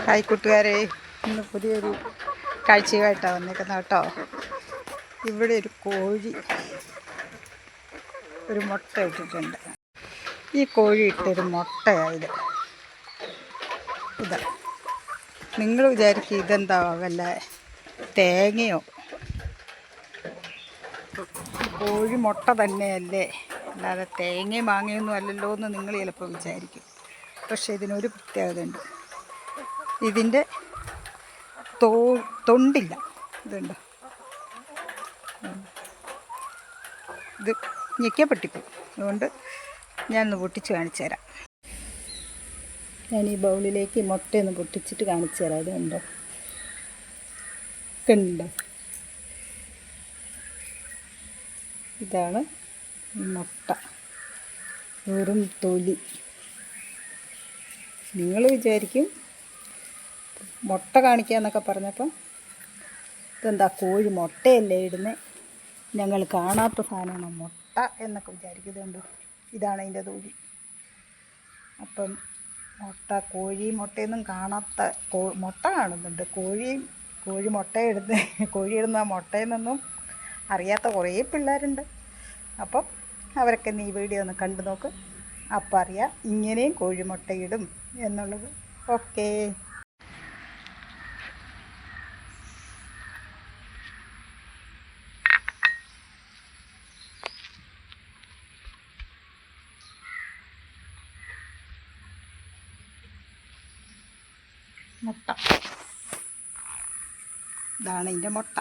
Hi കൂട്ടുകാരെ, ഇന്ന് പുതിയൊരു കാഴ്ചയുമായിട്ടാണ് വന്നേക്കുന്നത് കേട്ടോ. ഇവിടെ ഒരു കോഴി ഒരു മുട്ട ഇട്ടിട്ടുണ്ട്. ഈ കോഴി ഇട്ടൊരു മുട്ടയായത്. ഇതാ, നിങ്ങൾ വിചാരിക്കും ഇതെന്താ വല്ല തേങ്ങയോ? കോഴി മുട്ട തന്നെയല്ലേ, അല്ലാതെ തേങ്ങയും മാങ്ങയൊന്നും അല്ലല്ലോ എന്ന് നിങ്ങൾ ചിലപ്പോൾ വിചാരിക്കും. പക്ഷേ ഇതിനൊരു പ്രത്യേകതയുണ്ട്. ഇതിൻ്റെ തൊണ്ടില്ല. ഇതുണ്ട്, ഇത് ഞെക്കപ്പെട്ടിപ്പോയി. അതുകൊണ്ട് ഞാനൊന്ന് പൊട്ടിച്ച് കാണിച്ചു തരാം. ഞാൻ ഈ ബൗളിലേക്ക് മുട്ടയൊന്ന് പൊട്ടിച്ചിട്ട് കാണിച്ചു തരാം. ഇതുണ്ടോ, കണ്ടോ? ഇതാണ് മുട്ട, വെറും തൊലി. നിങ്ങൾ വിചാരിക്കും മുട്ട കാണിക്കാന്നൊക്കെ പറഞ്ഞപ്പം ഇതെന്താ കോഴി മുട്ടയല്ലേ ഇടുന്നത്, ഞങ്ങൾ കാണാത്ത സാധനമാണ് മുട്ട എന്നൊക്കെ വിചാരിക്കും. ഇതുണ്ട്, ഇതാണ് അതിൻ്റെ തൊലി. അപ്പം കോഴി മുട്ടയൊന്നും കാണാത്ത മുട്ട കാണുന്നുണ്ട്. കോഴി കോഴിയിടുന്ന മുട്ടയിൽ നിന്നും അറിയാത്ത കുറേ പിള്ളേരുണ്ട്. അപ്പം അവരൊക്കെ നീ വീഡിയോ ഒന്ന് കണ്ടു നോക്ക്, അപ്പം അറിയാം ഇങ്ങനെയും കോഴിമുട്ടയിടും എന്നുള്ളത്. ഓക്കേ. മുട്ട, ഇതാണ് ഇതിൻ്റെ മുട്ട.